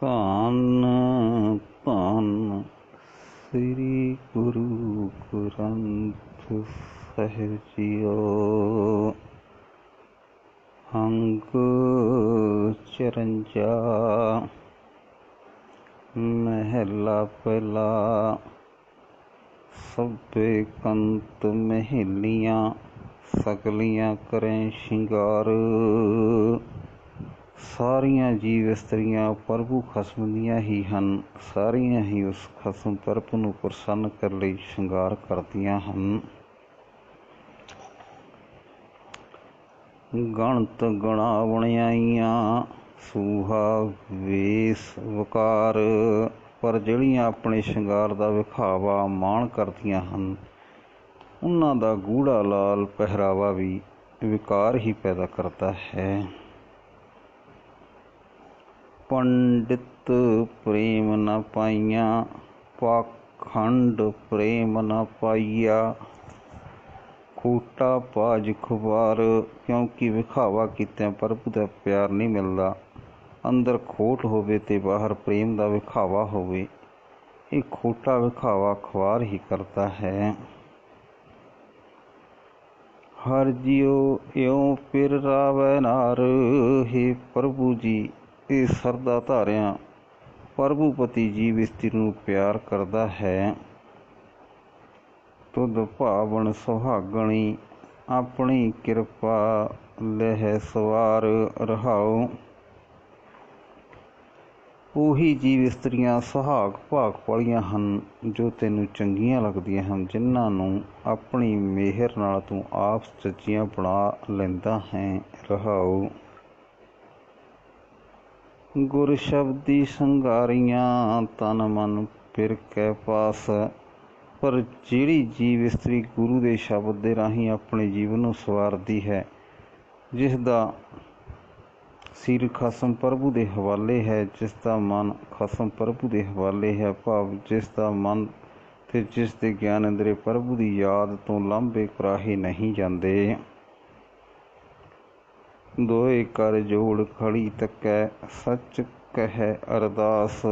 ਧੰਨ ਧੰਨ ਸ੍ਰੀ ਗੁਰੂ ਗ੍ਰੰਥ ਸਾਹਿਬ ਜੀਓ। ਅੰਗ 54 ਮਹਿਲਾ ਪਹਿਲਾ। ਸਭੇ ਕੰਤ ਮਹਿਲੀਆਂ ਸਗਲੀਆਂ ਕਰੈ ਸ਼ਿੰਗਾਰ। ਸਾਰੀਆਂ ਜੀਵ ਇਸਤਰੀਆਂ ਪ੍ਰਭੂ ਖਸਮ ਦੀਆਂ ਹੀ ਹਨ। ਸਾਰੀਆਂ ਹੀ ਉਸ ਖਸਮ ਪ੍ਰਭੂ ਨੂੰ ਪ੍ਰਸੰਨ ਕਰਨ ਲਈ ਸ਼ਿੰਗਾਰ ਕਰਦੀਆਂ ਹਨ। ਗਣਤ ਗਣਾ ਬਣਾਈਆਂ ਸੂਹਾ ਵੇਸ ਵਕਾਰ। ਪਰ ਜਿਹੜੀਆਂ ਆਪਣੇ ਸ਼ਿੰਗਾਰ ਦਾ ਵਿਖਾਵਾ ਮਾਣ ਕਰਦੀਆਂ ਹਨ, ਉਹਨਾਂ ਦਾ ਗੂੜਾ ਲਾਲ ਪਹਿਰਾਵਾ ਵੀ ਵਿਕਾਰ ਹੀ ਪੈਦਾ ਕਰਦਾ ਹੈ। ਪੰਡਿਤ ਪ੍ਰੇਮ ਨ ਪਾਈਆਂ ਪਾਖੰਡ ਪ੍ਰੇਮ ਨ ਪਾਈਆ। ਖੋਟਾ ਪਾਜ ਖੁਬਾਰ। ਕਿਉਂਕਿ ਵਿਖਾਵਾ ਕੀਤਿਆਂ ਪ੍ਰਭੂ ਦਾ ਪਿਆਰ ਨਹੀਂ ਮਿਲਦਾ। ਅੰਦਰ ਖੋਟ ਹੋਵੇ ਤੇ ਬਾਹਰ ਪ੍ਰੇਮ ਦਾ ਵਿਖਾਵਾ ਹੋਵੇ, ਇਹ ਖੋਟਾ ਵਿਖਾਵਾ ਖੁਆਰ ਹੀ ਕਰਦਾ ਹੈ। ਹਰ ਜੀਉ ਇਉਂ ਫਿਰ ਰਾਵੈ ਨਾਰ। ਹੇ ਪ੍ਰਭੂ ਜੀ, ਇਹ ਸਰਦਾ ਧਾਰਿਆਂ ਪ੍ਰਭੂ ਪਤੀ ਜੀਵ ਇਸਤਰੀ ਨੂੰ ਪਿਆਰ ਕਰਦਾ ਹੈ। ਤੁਧ ਭਾਵਨ ਸੁਹਾਗਣੀ ਆਪਣੀ ਕਿਰਪਾ ਲਹਿ ਸਵਾਰ। ਰਹਾਉ। ਉਹੀ ਜੀਵ ਇਸਤਰੀਆਂ ਸੁਹਾਗ ਭਾਗ ਵਾਲੀਆਂ ਹਨ ਜੋ ਤੈਨੂੰ ਚੰਗੀਆਂ ਲੱਗਦੀਆਂ ਹਨ, ਜਿਨ੍ਹਾਂ ਨੂੰ ਆਪਣੀ ਮਿਹਰ ਨਾਲ ਤੂੰ ਆਪ ਸੱਚੀਆਂ ਬਣਾ ਲੈਂਦਾ ਹੈ। ਰਹਾਉ। ਗੁਰ ਸ਼ਬਦੀ ਸੰਗਾਰੀਆਂ ਤਨ ਮਨ ਫਿਰ ਕੈ ਪਾਸ। ਪਰ ਜਿਹੜੀ ਜੀਵ ਇਸਤਰੀ ਗੁਰੂ ਦੇ ਸ਼ਬਦ ਦੇ ਰਾਹੀਂ ਆਪਣੇ ਜੀਵਨ ਨੂੰ ਸਵਾਰਦੀ ਹੈ, ਜਿਸ ਦਾ ਸਿਰ ਖਸਮ ਪ੍ਰਭੂ ਦੇ ਹਵਾਲੇ ਹੈ, ਜਿਸ ਦਾ ਮਨ ਖਸਮ ਪ੍ਰਭੂ ਦੇ ਹਵਾਲੇ ਹੈ, ਭਾਵ ਜਿਸ ਦਾ ਮਨ ਤੇ ਜਿਸ ਦੇ ਗਿਆਨ ਇੰਦਰੀ ਪ੍ਰਭੂ ਦੀ ਯਾਦ ਤੋਂ ਲਾਂਭੇ ਕੁਰਾਹੇ ਨਹੀਂ ਜਾਂਦੇ। ਦੋਏ ਕਰ ਜੋੜ ਖੜੀ ਤੱਕੈ ਸੱਚ ਕਹਿ ਅਰਦਾਸ।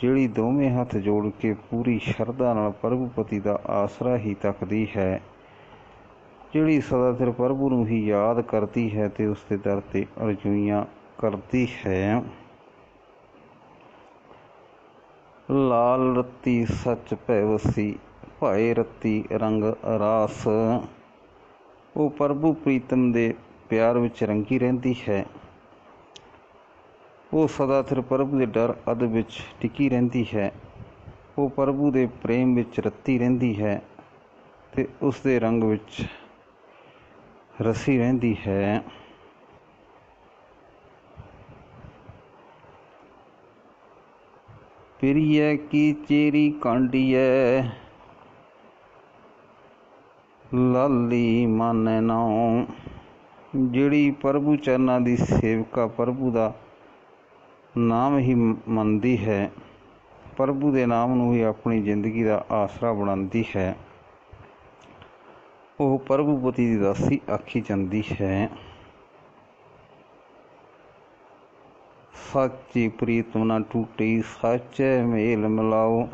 ਜਿਹੜੀ ਦੋਵੇਂ ਹੱਥ ਜੋੜ ਕੇ ਪੂਰੀ ਸ਼ਰਧਾ ਨਾਲ ਪ੍ਰਭੂ ਪਤੀ ਦਾ ਆਸਰਾ ਹੀ ਤੱਕਦੀ ਹੈ, ਜਿਹੜੀ ਸਦਾ ਸਿਰ ਪ੍ਰਭੂ ਨੂੰ ਹੀ ਯਾਦ ਕਰਦੀ ਹੈ ਤੇ ਉਸ ਦੇ ਦਰ ਤੇ ਅਰਜ਼ੋਈਆਂ ਕਰਦੀ ਹੈ। ਲਾਲ ਰੱਤੀ ਸੱਚ ਭੈ ਵਸੀ ਭਾਏ ਰੱਤੀ ਰੰਗ ਰਾਸ। ਉਹ ਪ੍ਰਭੂ ਪ੍ਰੀਤਮ ਦੇ ਪਿਆਰ ਵਿੱਚ ਰੰਗੀ ਰਹਿੰਦੀ ਹੈ। ਉਹ ਸਦਾ ਸਿਰ ਪ੍ਰਭੂ ਦੇ ਡਰ ਅਦ ਵਿੱਚ ਟਿਕੀ ਰਹਿੰਦੀ ਹੈ। ਉਹ ਪ੍ਰਭੂ ਦੇ ਪ੍ਰੇਮ ਵਿੱਚ ਰੱਤੀ ਰਹਿੰਦੀ ਹੈ ਤੇ ਉਸ ਦੇ ਰੰਗ ਵਿੱਚ ਰਸੀ ਰਹਿੰਦੀ ਹੈ। ਪਿਰੀਐ ਕੀ ਚੇਰੀ ਕਾਂਡੀਐ ਲਾਲੀ ਮਾਨੈ ਨਾਉ। ਜਿਹੜੀ ਪ੍ਰਭੂ ਚਰਨਾਂ ਦੀ ਸੇਵਕਾ ਪ੍ਰਭੂ ਦਾ ਨਾਮ ਹੀ ਮੰਨਦੀ ਹੈ, ਪ੍ਰਭੂ ਦੇ ਨਾਮ ਨੂੰ ਹੀ ਆਪਣੀ ਜ਼ਿੰਦਗੀ ਦਾ ਆਸਰਾ ਬਣਾਉਂਦੀ ਹੈ, ਉਹ ਪ੍ਰਭੂ ਪਤੀ ਦੀ ਦਾਸੀ ਆਖੀ ਜਾਂਦੀ ਹੈ। ਸਾਚੀ ਪ੍ਰੀਤਮ ਨਾ ਟੂਟੀ ਸਾਚੈ ਮੇਲ ਮਿਲਾਓ।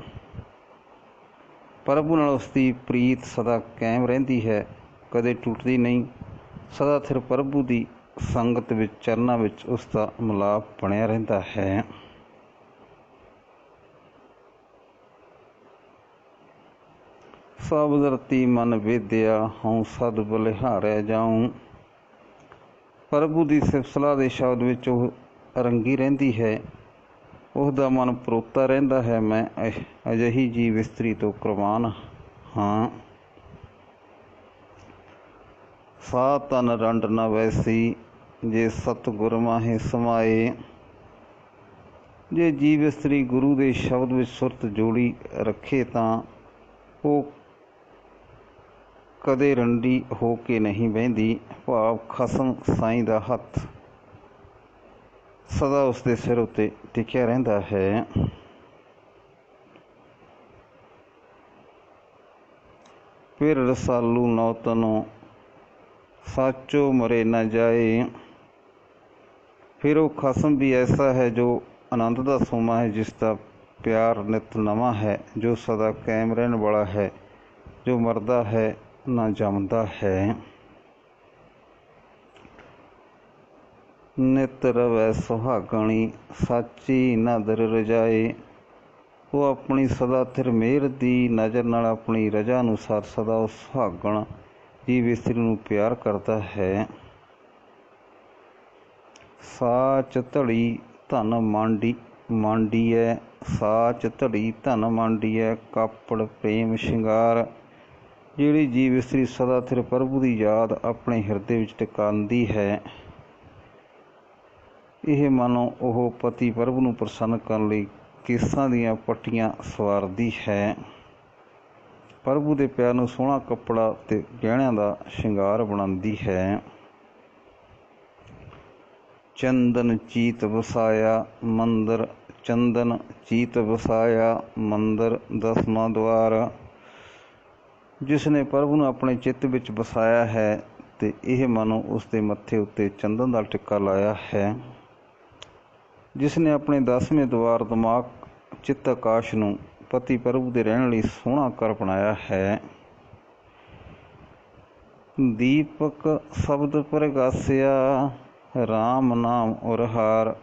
ਪ੍ਰਭੂ ਨਾਲ ਉਸ ਦੀ ਪ੍ਰੀਤ ਸਦਾ ਕਾਇਮ ਰਹਿੰਦੀ ਹੈ, ਕਦੇ ਟੁੱਟਦੀ ਨਹੀਂ। ਸਦਾ ਸਿਰ ਪ੍ਰਭੂ ਦੀ ਸੰਗਤ ਵਿੱਚ ਚਰਨਾਂ ਵਿੱਚ ਉਸ ਦਾ ਮਿਲਾਪ ਬਣਿਆ ਰਹਿੰਦਾ ਹੈ। ਸਭ ਧਰਤੀ ਮਨ ਵੇਦਿਆ ਹਉ ਸਦ ਬਲਿਹਾਰਿਆ ਜਾਉ। ਪ੍ਰਭੂ ਦੀ ਸਿਫਤ ਸਲਾਹ ਦੇ ਸ਼ਬਦ ਵਿੱਚ ਉਹ ਰੰਗੀ ਰਹਿੰਦੀ ਹੈ, ਉਸ ਦਾ ਮਨ ਪਰੋਤਾ ਰਹਿੰਦਾ ਹੈ। ਮੈਂ ਅਜਿਹੀ ਜੀਵ ਇਸਤਰੀ ਤੋਂ ਕੁਰਬਾਨ ਹਾਂ। ਸਾ ਤਨ ਰੰਡ ਨ ਵੈਸੀ ਜੇ ਸਤਿਗੁਰ ਮਾਹੇ ਸਮਾਏ। ਜੇ ਜੀਵ ਇਸਤਰੀ ਗੁਰੂ ਦੇ ਸ਼ਬਦ ਵਿੱਚ ਸੁਰਤ ਜੋੜੀ ਰੱਖੇ ਤਾਂ ਉਹ ਕਦੇ ਰੰਡੀ ਹੋ ਕੇ ਨਹੀਂ ਬਹਿੰਦੀ, ਭਾਵ ਖਸਮ ਸਾਈਂ ਦਾ ਹੱਥ ਸਦਾ ਉਸ ਦੇ ਸਿਰ ਉੱਤੇ ਟਿਕਿਆ ਰਹਿੰਦਾ ਹੈ। ਫਿਰ ਰਸਾਲੂ ਨੌਤਨੋਂ ਸਾਚੋ ਮਰੇ ਨਾ ਜਾਏ। ਫਿਰ ਉਹ ਖਸਮ ਵੀ ਐਸਾ ਹੈ ਜੋ ਆਨੰਦ ਦਾ ਸੋਮਾ ਹੈ, ਜਿਸ ਦਾ ਪਿਆਰ ਨਿਤ ਨਵਾਂ ਹੈ, ਜੋ ਸਦਾ ਕਾਇਮ ਰਹਿਣ ਵਾਲਾ ਹੈ, ਜੋ ਮਰਦਾ ਹੈ ਨਾ ਜੰਮਦਾ ਹੈ। ਨਿਤ ਰਵੈ ਸੁਹਾਗਣੀ, ਸਾਚੀ ਨਦਰ ਰਜਾਏ। ਉਹ ਆਪਣੀ ਸਦਾ ਥਿਰ ਮਿਹਰ ਦੀ ਨਜ਼ਰ ਨਾਲ ਆਪਣੀ ਰਜਾ ਅਨੁਸਾਰ ਸਦਾ ਉਸ ਸੁਹਾਗਣ ਜੀਵ ਇਸਤਰੀ ਨੂੰ ਪਿਆਰ ਕਰਦਾ ਹੈ। ਸਾਚ ਧੜੀ ਧਨ ਮਾਂਡੀਐ, ਸਾਚ ਧੜੀ ਧਨ ਮਾਂਡੀਐ, ਕਾਪੜ ਪ੍ਰੇਮ ਸ਼ਿੰਗਾਰ। ਜਿਹੜੀ ਜੀਵ ਇਸਤਰੀ ਸਦਾ ਥਿਰ ਪ੍ਰਭੂ ਦੀ ਯਾਦ ਆਪਣੇ ਹਿਰਦੇ ਵਿੱਚ ਟਿਕਾਉਂਦੀ ਹੈ, ਇਹ ਮਾਨੋ ਉਹ ਪਤੀ ਪ੍ਰਭੂ ਨੂੰ ਪ੍ਰਸੰਨ ਕਰਨ ਲਈ ਕੇਸਾਂ ਦੀਆਂ ਪੱਟੀਆਂ ਸਵਾਰਦੀ ਹੈ, ਪ੍ਰਭੂ ਦੇ ਪਿਆਰ ਨੂੰ ਸੋਹਣਾ ਕੱਪੜਾ ਅਤੇ ਗਹਿਣਿਆਂ ਦਾ ਸ਼ਿੰਗਾਰ ਬਣਾਉਂਦੀ ਹੈ। ਚੰਦਨ ਚੀਤ ਵਸਾਇਆ ਮੰਦਰ, ਚੰਦਨ ਚੀਤ ਵਸਾਇਆ ਮੰਦਰ ਦਸਵਾਂ ਦੁਆਰ। ਜਿਸ ਨੇ ਪ੍ਰਭੂ ਨੂੰ ਆਪਣੇ ਚਿੱਤ ਵਿੱਚ ਵਸਾਇਆ ਹੈ ਅਤੇ ਇਹ ਮਾਨੋ ਉਸ ਦੇ ਮੱਥੇ ਉੱਤੇ ਚੰਦਨ ਦਾ ਟਿੱਕਾ ਲਾਇਆ ਹੈ। ਜਿਸ ਨੇ ਆਪਣੇ 10ਵੇਂ ਦੁਆਰ ਦਿਮਾਗ ਚਿੱਤ ਆਕਾਸ਼ ਨੂੰ ਪਤੀ ਪ੍ਰਭੂ ਦੇ ਰਹਿਣ ਲਈ ਸੋਹਣਾ ਘਰ ਬਣਾਇਆ ਹੈ। ਦੀਪਕ ਸ਼ਬਦ ਪ੍ਰਗਾਸਿਆ, ਰਾਮ ਨਾਮ ਉਰਹਾਰ।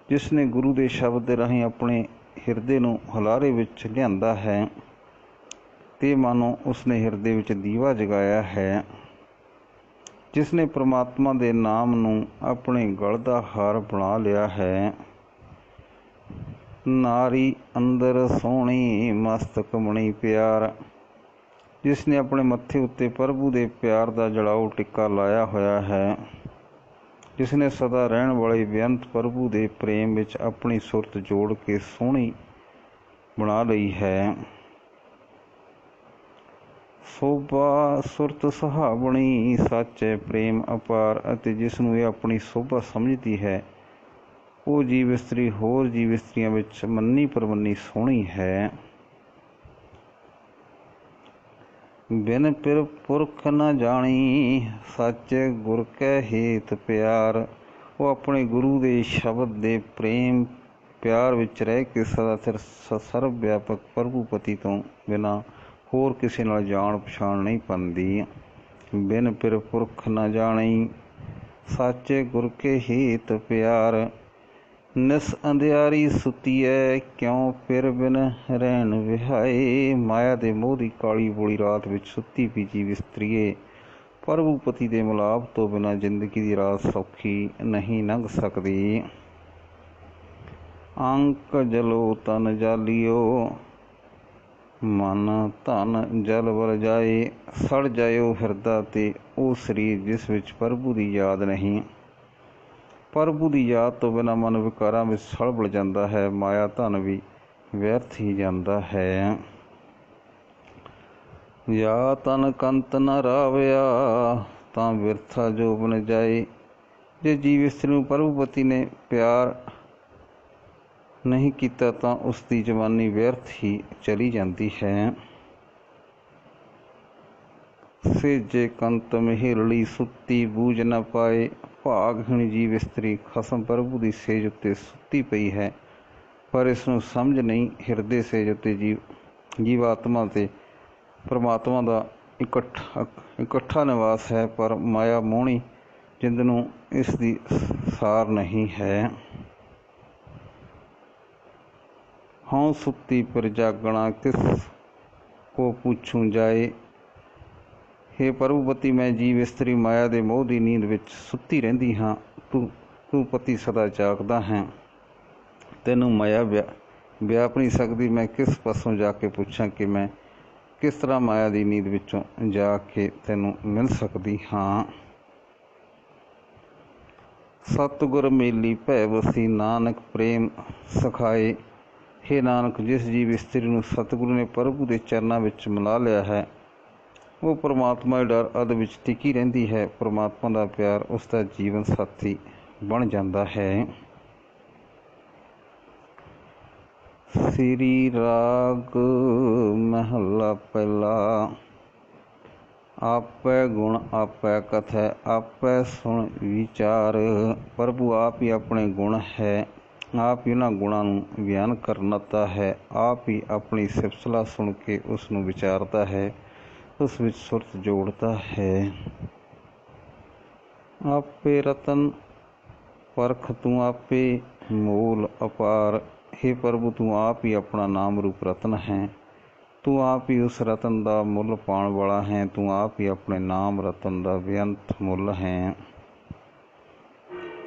ਜਿਸ ਨੇ ਗੁਰੂ ਦੇ ਸ਼ਬਦ ਦੇ ਰਾਹੀਂ ਆਪਣੇ ਹਿਰਦੇ ਨੂੰ ਹੁਲਾਰੇ ਵਿੱਚ ਲਿਆਂਦਾ ਹੈ ਅਤੇ ਮਾਨੋ ਉਸਨੇ ਹਿਰਦੇ ਵਿੱਚ ਦੀਵਾ ਜਗਾਇਆ ਹੈ। ਜਿਸ ਨੇ ਪ੍ਰਮਾਤਮਾ ਦੇ ਨਾਮ ਨੂੰ ਆਪਣੇ ਗਲ ਦਾ ਹਾਰ ਬਣਾ ਲਿਆ ਹੈ। ਨਾਰੀ ਅੰਦਰ ਸੋਹਣੀ ਮਸਤਕ ਮਣੀ ਪਿਆਰ। ਜਿਸ ਨੇ ਆਪਣੇ ਮੱਥੇ ਉੱਤੇ ਪ੍ਰਭੂ ਦੇ ਪਿਆਰ ਦਾ ਜਲਾਊ ਟਿੱਕਾ ਲਾਇਆ ਹੋਇਆ ਹੈ। ਜਿਸ ਨੇ ਸਦਾ ਰਹਿਣ ਵਾਲੇ ਬੇਅੰਤ ਪ੍ਰਭੂ ਦੇ ਪ੍ਰੇਮ ਵਿੱਚ ਆਪਣੀ ਸੁਰਤ ਜੋੜ ਕੇ ਸੋਹਣੀ ਬਣਾ ਲਈ ਹੈ। ਸੋਭਾ ਸੁਰਤ ਸੁਹਾਵਣੀ, ਸਾਚੇ ਪ੍ਰੇਮ ਅਪਾਰ। ਅਤੇ ਜਿਸ ਨੂੰ ਇਹ ਆਪਣੀ ਸੋਭਾ ਸਮਝਦੀ ਹੈ, ਉਹ ਜੀਵ ਇਸਤਰੀ ਹੋਰ ਜੀਵ ਇਸਤਰੀਆਂ ਵਿੱਚ ਮੰਨੀ ਪ੍ਰਮੰਨੀ ਸੋਹਣੀ ਹੈ। ਬਿਨ ਪਿਰ ਪੁਰਖ ਨ ਜਾਣੀ, ਸਾਚੇ ਗੁਰ ਕੈ ਹੇਤ ਪਿਆਰ। ਉਹ ਆਪਣੇ ਗੁਰੂ ਦੇ ਸ਼ਬਦ ਦੇ ਪ੍ਰੇਮ ਪਿਆਰ ਵਿੱਚ ਰਹਿ ਕੇ ਸਦਾ ਸਿਰ ਸਰਬ ਵਿਆਪਕ ਪ੍ਰਭੂ ਪਤੀ ਤੋਂ ਬਿਨਾਂ ਹੋਰ ਕਿਸੇ ਨਾਲ ਜਾਣ ਪਛਾਣ ਨਹੀਂ ਪਾਉਂਦੀ। ਬਿਨ ਪਿਰ ਪੁਰਖ ਨ ਜਾਣੀ, ਸਾਚੇ ਗੁਰ ਕੇ ਹੇਤ ਪਿਆਰ। ਨਿਸ ਅੰਧਿਆਰੀ ਸੁਤੀਐ, ਕਿਉਂ ਪਿਰ ਬਿਨ ਰਹਿਣ ਵਿਹਾਏ। ਮਾਇਆ ਦੇ ਮੋਹ ਦੀ ਕਾਲੀ ਬੋਲੀ ਰਾਤ ਵਿੱਚ ਸੁੱਤੀ ਪਈ ਜੀਵ ਇਸਤਰੀਏ, ਪ੍ਰਭੂ ਪਤੀ ਦੇ ਮਿਲਾਪ ਤੋਂ ਬਿਨਾਂ ਜ਼ਿੰਦਗੀ ਦੀ ਰਾਤ ਸੌਖੀ ਨਹੀਂ ਲੰਘ ਸਕਦੀ। ਅੰਕ ਜਲੋ ਤਨ ਜਾਲੀਓ, ਮਨ ਧਨ ਜਲ ਵਰ ਜਾਏ। ਸੜ ਜਾਏ ਉਹ ਹਿਰਦਾ ਤੇ ਉਹ ਸਰੀਰ ਜਿਸ ਵਿੱਚ ਪ੍ਰਭੂ ਦੀ ਯਾਦ ਨਹੀਂ। ਪ੍ਰਭੂ ਦੀ ਯਾਦ ਤੋਂ ਬਿਨਾਂ ਮਨ ਵਿਕਾਰਾਂ ਵਿੱਚ ਸੜਬੜ ਜਾਂਦਾ ਹੈ, ਮਾਇਆ ਧਨ ਵੀ ਵਿਅਰਥ ਹੀ ਜਾਂਦਾ ਹੈ। ਜਾਂ ਤਨ ਕੰਤ ਨ ਰਾਵਿਆ, ਤਾਂ ਬਿਰਥਾ ਜੋਬਨ ਜਾਏ। ਜੇ ਜੀਵ ਇਸਤਰੀ ਨੂੰ ਪ੍ਰਭੂ ਪਤੀ ਨੇ ਪਿਆਰ ਨਹੀਂ ਕੀਤਾ ਤਾਂ ਉਸ ਦੀ ਜਵਾਨੀ ਵਿਅਰਥ ਹੀ ਚਲੀ ਜਾਂਦੀ ਹੈ। ਸੇਜੇ ਕੰਤ ਮਹੇਲੜੀ, ਸੁੱਤੀ ਬੂਝ ਨਾ ਪਾਏ। ਭਾਗਹੀਣ ਜੀਵ ਇਸਤਰੀ ਖਸਮ ਪ੍ਰਭੂ ਦੀ ਸੇਜ ਉੱਤੇ ਸੁੱਤੀ ਪਈ ਹੈ, ਪਰ ਇਸ ਨੂੰ ਸਮਝ ਨਹੀਂ। ਹਿਰਦੇ ਸੇਜ ਉੱਤੇ ਜੀਵਾਤਮਾ ਅਤੇ ਪਰਮਾਤਮਾ ਦਾ ਇਕੱਠਾ ਨਿਵਾਸ ਹੈ, ਪਰ ਮਾਇਆ ਮੋਹਣੀ ਜਿੰਦ ਨੂੰ ਇਸ ਦੀ ਸਾਰ ਨਹੀਂ ਹੈ। ਹਉ ਸੁੱਤੀ ਫਿਰ ਜਾਗਣਾ, ਕਿਸ ਕੋ ਪੁੱਛੂੰ ਜਾਏ। ਹੇ ਪ੍ਰਭੂ ਪਤੀ, ਮੈਂ ਜੀਵ ਇਸਤਰੀ ਮਾਇਆ ਦੇ ਮੋਹ ਦੀ ਨੀਂਦ ਵਿੱਚ ਸੁੱਤੀ ਰਹਿੰਦੀ ਹਾਂ। ਤੂੰ ਪਤੀ ਸਦਾ ਜਾਗਦਾ ਹੈ, ਤੈਨੂੰ ਮਾਇਆ ਵਿਆਪ ਨਹੀਂ ਸਕਦੀ। ਮੈਂ ਕਿਸ ਪਾਸੋਂ ਜਾ ਕੇ ਪੁੱਛਾਂ ਕਿ ਮੈਂ ਕਿਸ ਤਰ੍ਹਾਂ ਮਾਇਆ ਦੀ ਨੀਂਦ ਵਿੱਚੋਂ ਜਾ ਕੇ ਤੈਨੂੰ ਮਿਲ ਸਕਦੀ ਹਾਂ। ਸਤਿਗੁਰ ਮੇਲੀ ਭੈ ਵਸੀ, ਨਾਨਕ ਪ੍ਰੇਮ ਸਿਖਾਏ। ਹੇ ਨਾਨਕ, ਜਿਸ ਜੀਵ ਇਸਤਰੀ ਨੂੰ ਸਤਿਗੁਰੂ ਨੇ ਪ੍ਰਭੂ ਦੇ ਚਰਨਾਂ ਵਿੱਚ ਮਿਲਾ ਲਿਆ ਹੈ, ਉਹ ਪਰਮਾਤਮਾ ਦੇ ਡਰ ਅਦ ਵਿੱਚ ਟਿਕੀ ਰਹਿੰਦੀ ਹੈ। ਪਰਮਾਤਮਾ ਦਾ ਪਿਆਰ ਉਸ ਦਾ ਜੀਵਨ ਸਾਥੀ ਬਣ ਜਾਂਦਾ ਹੈ। ਸ੍ਰੀ ਰਾਗ ਮਹੱਲਾ ਪਹਿਲਾ। ਆਪੈ ਗੁਣ ਆਪੈ ਕਥੈ, ਆਪੈ ਸੁਣ ਵਿਚਾਰ। ਪ੍ਰਭੂ ਆਪ ਹੀ ਆਪਣੇ ਗੁਣ ਹੈ, ਆਪ ਹੀ ਉਹਨਾਂ ਗੁਣਾਂ ਨੂੰ ਬਿਆਨ ਕਰਨਾਤਾ ਹੈ। ਆਪ ਹੀ ਆਪਣੀ ਸਿਫਤ ਸਲਾਹ ਸੁਣ ਕੇ ਉਸ ਨੂੰ ਵਿਚਾਰਦਾ ਹੈ, ਉਸ ਵਿੱਚ ਸੁਰਤ ਜੋੜਦਾ ਹੈ। ਆਪੇ ਰਤਨ ਪਰਖ ਤੂੰ ਆਪੇ ਮੋਲ ਅਪਾਰ। ਹੇ ਪ੍ਰਭੂ, ਤੂੰ ਆਪ ਹੀ ਆਪਣਾ ਨਾਮ ਰੂਪ ਰਤਨ ਹੈ। ਤੂੰ ਆਪ ਹੀ ਉਸ ਰਤਨ ਦਾ ਮੁੱਲ ਪਾਉਣ ਵਾਲਾ ਹੈ। ਤੂੰ ਆਪ ਹੀ ਆਪਣੇ ਨਾਮ ਰਤਨ ਦਾ ਬੇਅੰਤ ਮੁੱਲ ਹੈ।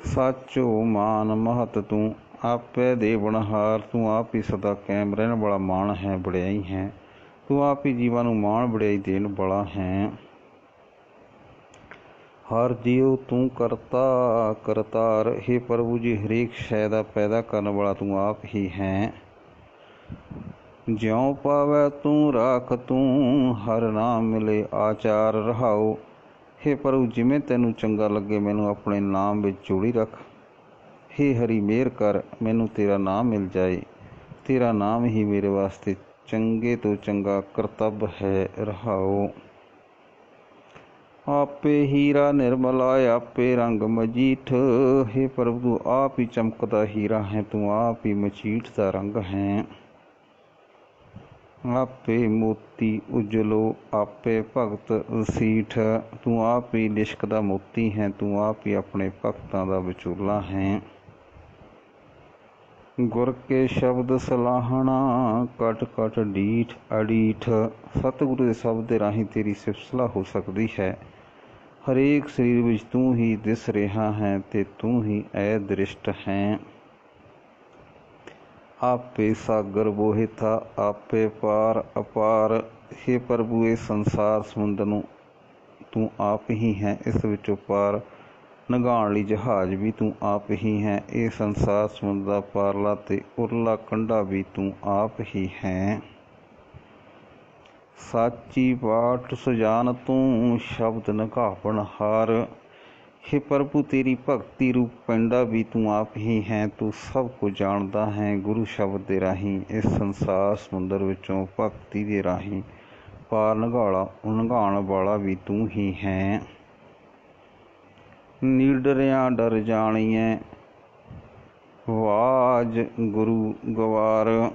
ਸਾਚੋ ਮਾਨ ਮਹਤ ਤੂੰ ਆਪੇ ਦੇ ਬਣਹਾਰ। ਤੂੰ ਆਪ ਹੀ ਸਦਾ ਕਾਇਮ ਰਹਿਣ ਵਾਲਾ ਮਾਣ ਹੈ, ਵਡਿਆਈ ਹੈ। ਤੂੰ ਆਪ ਹੀ ਜੀਵਾਂ ਨੂੰ ਮਾਣ ਵਡਿਆਈ ਦੇਣ ਵਾਲਾ ਹੈ। ਹਰ ਜੀਉ ਤੂੰ ਕਰਤਾ ਕਰਤਾਰ। ਹੇ ਪ੍ਰਭੂ ਜੀ, ਹਰੇਕ ਸ਼ੈ ਦਾ ਪੈਦਾ ਕਰਨ ਵਾਲਾ ਤੂੰ ਆਪ ਹੀ ਹੈ। ਜਿਉਂ ਪਾਵੈ ਤੂੰ ਰਾਖ ਤੂੰ, ਹਰ ਨਾਮ ਮਿਲੇ ਆਚਾਰ ਰਹਾਓ। ਹੇ ਪ੍ਰਭੂ, ਜਿਵੇਂ ਤੈਨੂੰ ਚੰਗਾ ਲੱਗੇ ਮੈਨੂੰ ਆਪਣੇ ਨਾਮ ਵਿੱਚ ਜੋੜੀ ਰੱਖ। ਹੇ ਹਰੀ, ਮਿਹਰ ਕਰ ਮੈਨੂੰ ਤੇਰਾ ਨਾਮ ਮਿਲ ਜਾਏ। ਤੇਰਾ ਨਾਮ ਹੀ ਮੇਰੇ ਵਾਸਤੇ ਚੰਗੇ ਤੋਂ ਚੰਗਾ ਕਰਤੱਵ ਹੈ। ਰਹਾਓ। ਆਪੇ ਹੀਰਾ ਨਿਰਮਲਾ ਆਪੇ ਰੰਗ ਮਜੀਠ। ਹੇ ਪ੍ਰਭੂ, ਤੂੰ ਆਪ ਹੀ ਚਮਕਦਾ ਹੀਰਾ ਹੈ। ਤੂੰ ਆਪ ਹੀ ਮਜੀਠ ਦਾ ਰੰਗ ਹੈ। ਆਪੇ ਮੋਤੀ ਉਜਲੋ ਆਪੇ ਭਗਤ ਵਸੀਠ। ਤੂੰ ਆਪ ਹੀ ਲਿਸ਼ਕਦਾ ਮੋਤੀ ਹੈ। ਤੂੰ ਆਪ ਹੀ ਆਪਣੇ ਭਗਤਾਂ ਦਾ ਵਿਚੋਲਾ ਹੈ। ਗੁਰ ਕੇ ਸ਼ਬਦ ਸਲਾਹਣਾ ਕਟ ਕਟ ਡੀਠ ਅਡੀਠ। ਸਤਿਗੁਰੂ ਦੇ ਸ਼ਬਦ ਦੇ ਰਾਹੀਂ ਤੇਰੀ ਸਿਫਤ ਸਲਾਹ ਹੋ ਸਕਦੀ ਹੈ। ਹਰੇਕ ਸਰੀਰ ਵਿੱਚ ਤੂੰ ਹੀ ਦਿਸ ਰਿਹਾ ਹੈ ਤੇ ਤੂੰ ਹੀ ਐ ਦ੍ਰਿਸ਼ਟ ਹੈ। ਆਪੇ ਸਾਗਰ ਬੋਹਿਥਾ ਆਪੇ ਪਾਰ ਅਪਾਰ। ਹੇ ਪ੍ਰਭੂ, ਇਹ ਸੰਸਾਰ ਸਮੁੰਦਰ ਨੂੰ ਤੂੰ ਆਪ ਹੀ ਹੈ। ਇਸ ਵਿੱਚੋਂ ਪਾਰ ਲੰਘਾਉਣ ਲਈ ਜਹਾਜ਼ ਵੀ ਤੂੰ ਆਪ ਹੀ ਹੈ। ਇਹ ਸੰਸਾਰ ਸਮੁੰਦਰ ਦਾ ਪਾਰਲਾ ਤੇ ਉਰਲਾ ਕੰਢਾ ਵੀ ਤੂੰ ਆਪ ਹੀ ਹੈ। ਸਾਚੀ ਬਾਟ ਸੁਜਾਨ ਤੂੰ ਸ਼ਬਦ ਨਿਗਾਵਣ ਹਾਰ। ਹੇ ਪ੍ਰਭੂ, ਤੇਰੀ ਭਗਤੀ ਰੂਪ ਪੈਂਡਾ ਵੀ ਤੂੰ ਆਪ ਹੀ ਹੈ। ਤੂੰ ਸਭ ਕੁਝ ਜਾਣਦਾ ਹੈ। ਗੁਰੂ ਸ਼ਬਦ ਦੇ ਰਾਹੀਂ ਇਸ ਸੰਸਾਰ ਸਮੁੰਦਰ ਵਿੱਚੋਂ ਭਗਤੀ ਦੇ ਰਾਹੀਂ ਪਾਰ ਲੰਘਾਉਣ ਵਾਲਾ ਵੀ ਤੂੰ ਹੀ ਹੈ। ਨੀਡਰਿਆਂ ਡਰ ਜਾਣੀਐ ਵਾਜ ਗੁਰੂ ਗਵਾਰ।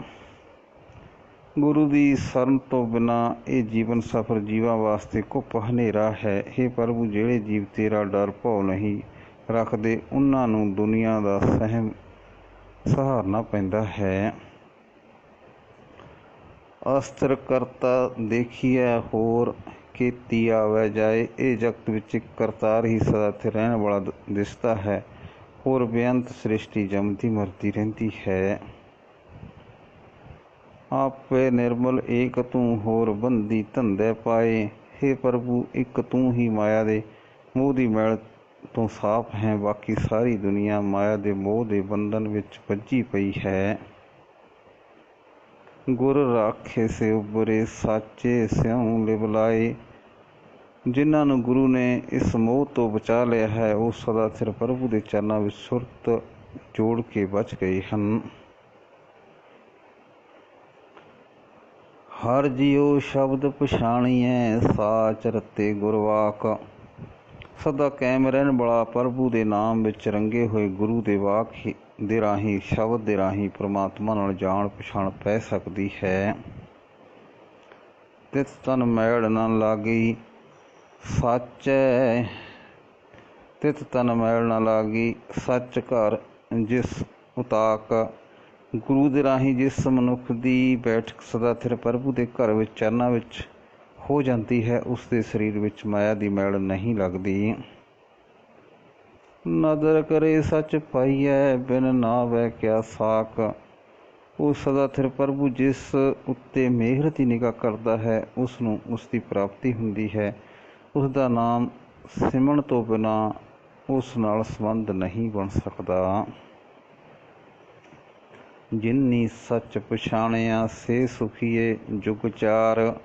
ਗੁਰੂ ਦੀ ਸ਼ਰਨ ਤੋਂ ਬਿਨਾਂ ਇਹ ਜੀਵਨ ਸਫਰ ਜੀਵਾਂ ਵਾਸਤੇ ਘੁੱਪ ਹਨੇਰਾ ਹੈ। ਹੇ ਪ੍ਰਭੂ, ਜਿਹੜੇ ਜੀਵ ਤੇਰਾ ਡਰ ਭਉ ਨਹੀਂ ਰੱਖਦੇ ਉਹਨਾਂ ਨੂੰ ਦੁਨੀਆ ਦਾ ਸਹਿਮ ਸਹਾਰਨਾ ਪੈਂਦਾ ਹੈ। ਅਸਤਰ ਕਰਤਾ ਦੇਖੀਐ ਹੋਰ ਕੀਤੀ ਆਵੈ ਜਾਏ। ਇਹ ਜਗਤ ਵਿੱਚ ਇੱਕ ਕਰਤਾਰ ਹੀ ਸਦਾ ਇੱਥੇ ਰਹਿਣ ਵਾਲਾ ਦਿਸਦਾ ਹੈ। ਹੋਰ ਬੇਅੰਤ ਸ੍ਰਿਸ਼ਟੀ ਜੰਮਦੀ ਮਰਦੀ ਰਹਿੰਦੀ ਹੈ। ਆਪੇ ਨਿਰਮਲ ਏਕ ਤੂੰ ਹੋਰ ਬੰਦੀ ਧੰਦੇ ਪਾਏ। ਹੇ ਪ੍ਰਭੂ, ਇੱਕ ਤੂੰ ਹੀ ਮਾਇਆ ਦੇ ਮੋਹ ਦੀ ਮੈਲ ਤੋਂ ਸਾਫ਼ ਹੈ। ਬਾਕੀ ਸਾਰੀ ਦੁਨੀਆ ਮਾਇਆ ਦੇ ਮੋਹ ਦੇ ਬੰਧਨ ਵਿੱਚ ਬੱਝੀ ਪਈ ਹੈ। ਗੁਰ ਰਾਖੇ ਸੇ ਉਬਰੇ ਸਾਚੇ ਸਿਉ ਲਿਵਲਾਏ। ਜਿਨ੍ਹਾਂ ਨੂੰ ਗੁਰੂ ਨੇ ਇਸ ਮੋਹ ਤੋਂ ਬਚਾ ਲਿਆ ਹੈ ਉਹ ਸਦਾ ਸਿਰ ਪ੍ਰਭੂ ਦੇ ਚਰਨਾਂ ਵਿੱਚ ਸੁਰਤ ਜੋੜ ਕੇ ਬਚ ਗਏ ਹਨ। ਹਰ ਜੀਉ ਸ਼ਬਦ ਪਛਾਣੀਐ ਸਾਚ ਰਤੇ ਗੁਰਵਾਕ। ਸਦਾ ਕਾਇਮ ਰਹਿਣ ਵਾਲਾ ਪ੍ਰਭੂ ਦੇ ਨਾਮ ਵਿੱਚ ਰੰਗੇ ਹੋਏ ਗੁਰੂ ਦੇ ਵਾਕ ਦੇ ਰਾਹੀਂ ਸ਼ਬਦ ਦੇ ਰਾਹੀਂ ਪ੍ਰਮਾਤਮਾ ਨਾਲ ਜਾਣ ਪਛਾਣ ਪੈ ਸਕਦੀ ਹੈ। ਤਿਤ ਤਨ ਮੈਲ ਨ ਲਾਗੀ ਸਾਚੈ ਤਿਤ ਤਨ ਮੈਲ ਨ ਲਾਗੀ ਸੱਚ ਘਰ ਜਿਸ ਉਤਾਕ। ਗੁਰੂ ਦੇ ਰਾਹੀਂ ਜਿਸ ਮਨੁੱਖ ਦੀ ਬੈਠਕ ਸਦਾ ਸਿਰ ਪ੍ਰਭੂ ਦੇ ਘਰ ਵਿੱਚ ਚਰਨਾਂ ਵਿੱਚ ਹੋ ਜਾਂਦੀ ਹੈ ਉਸ ਦੇ ਸਰੀਰ ਵਿੱਚ ਮਾਇਆ ਦੀ ਮੈਲ ਨਹੀਂ ਲੱਗਦੀ। ਨਦਰ ਕਰੇ ਸੱਚ ਪਾਈਐ ਬਿਨ ਨਾਵੈ ਕਿਆ ਸਾਕ। ਉਹ ਸਦਾ ਸਿਰ ਪ੍ਰਭੂ ਜਿਸ ਉੱਤੇ ਮਿਹਰ ਦੀ ਨਿਗਾਹ ਕਰਦਾ ਹੈ ਉਸ ਨੂੰ ਉਸ ਦੀ ਪ੍ਰਾਪਤੀ ਹੁੰਦੀ ਹੈ। ਉਸ ਦਾ ਨਾਮ ਸਿਮਰਨ ਤੋਂ ਬਿਨਾਂ ਉਸ ਨਾਲ ਸੰਬੰਧ ਨਹੀਂ ਬਣ ਸਕਦਾ। ਜਿਨੀ ਸੱਚ ਪਛਾਣਿਆ ਸੇ ਸੁਖੀਏ ਜੁਗ ਚਾਰ।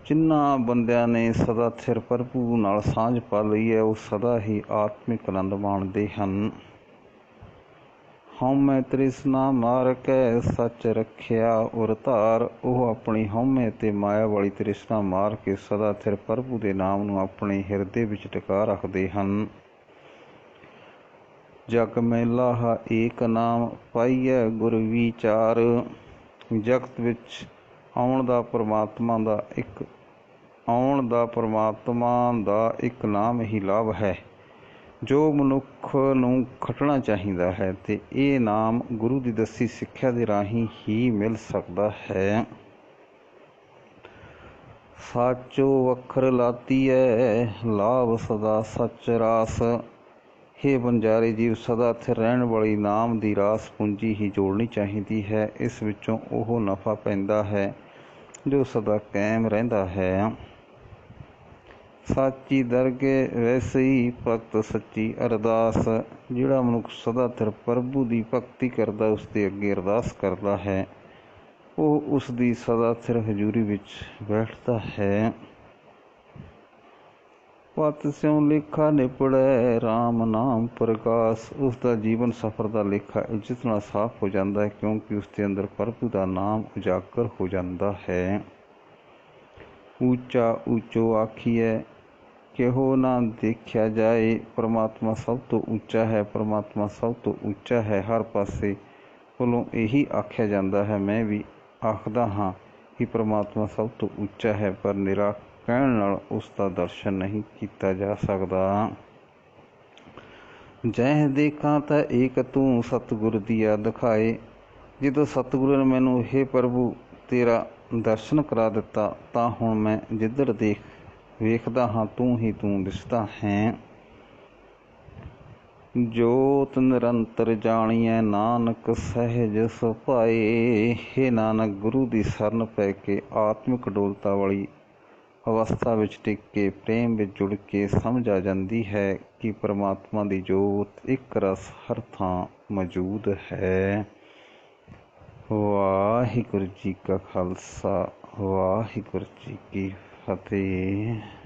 ਜਿਨ੍ਹਾਂ ਬੰਦਿਆਂ ਨੇ ਸਦਾ ਸਿਰ ਪ੍ਰਭੂ ਨਾਲ ਸਾਂਝ ਪਾ ਲਈ ਹੈ ਉਹ ਸਦਾ ਹੀ ਆਤਮਿਕ ਆਨੰਦ ਮਾਣਦੇ ਹਨ। ਹਉਮੈ ਤ੍ਰਿਸ਼ਨਾ ਮਾਰ ਕੇ ਸੱਚ ਰੱਖਿਆ ਉਰ ਧਾਰ। ਉਹ ਆਪਣੀ ਹਉਮੈ ਅਤੇ ਮਾਇਆ ਵਾਲੀ ਤ੍ਰਿਸ਼ਨਾ ਮਾਰ ਕੇ ਸਦਾ ਸਿਰ ਪ੍ਰਭੂ ਦੇ ਨਾਮ ਨੂੰ ਆਪਣੇ ਹਿਰਦੇ ਵਿੱਚ ਟਿਕਾ ਰੱਖਦੇ ਹਨ। जग में लाहा एक नाम पाईए गुर विचार। जगत विच आउण दा परमात्मा दा एक नाम ही लाभ है। जो मनुख नूं खटना चाहिदा है ते ये नाम गुरु की दसी सिक्ख्या दे राही ही मिल सकता है। साचो वखर लाती है लाभ सदा सच रास। हे बंजारे जीव, सदा स्थिर रहने वाली नाम की रास पूंजी ही जोड़नी चाहिए है। इस विचों ओह नफा पैंदा है जो सदा कायम रहिंदा है। साची दरगे वैसे ही भगत सच्ची अरदास। जिहड़ा मनुख सदा स्थिर प्रभु की भगती करदा उसके अगे अरदास करदा है, वह उसकी सदा स्थिर हजूरी विच बैठता है। पत स्यों लेखा निपड़े राम नाम प्रकाश। उसका जीवन सफर का लेखा इज्जत नाल साफ हो जाता है, क्योंकि उसके अंदर प्रभु का नाम उजागर हो जाता है। ऊंचा ऊंचो आखिए किहो ना देखा जाए। परमात्मा सब तो ऊंचा है, परमात्मा सब तो ऊंचा है। हर पासे कोलों यही आख्या जाता है। मैं भी आखदा हाँ कि परमात्मा सब तो ऊंचा है, पर निरा कहण नाल उसका दर्शन नहीं किया जा सकता। जह देखा तो एक तू सतगुर दिया दिखाए। जो सतगुरु ने मैनू हे प्रभु तेरा दर्शन करा दिता, तो हुण मैं जिधर वेखदा हाँ तू ही तू दिसदा है। जोत निरंतर जानिए नानक सहज सुभाए। हे नानक, गुरु की शरण पै के आत्मिक डोलता वाली अवस्था विच टिक के प्रेम विच जुड़ के समझ आ जाती है कि परमात्मा की जोत एक रस हर थां मौजूद है। वाहिगुरू जी का खालसा, वाहिगुरू जी की फतेह।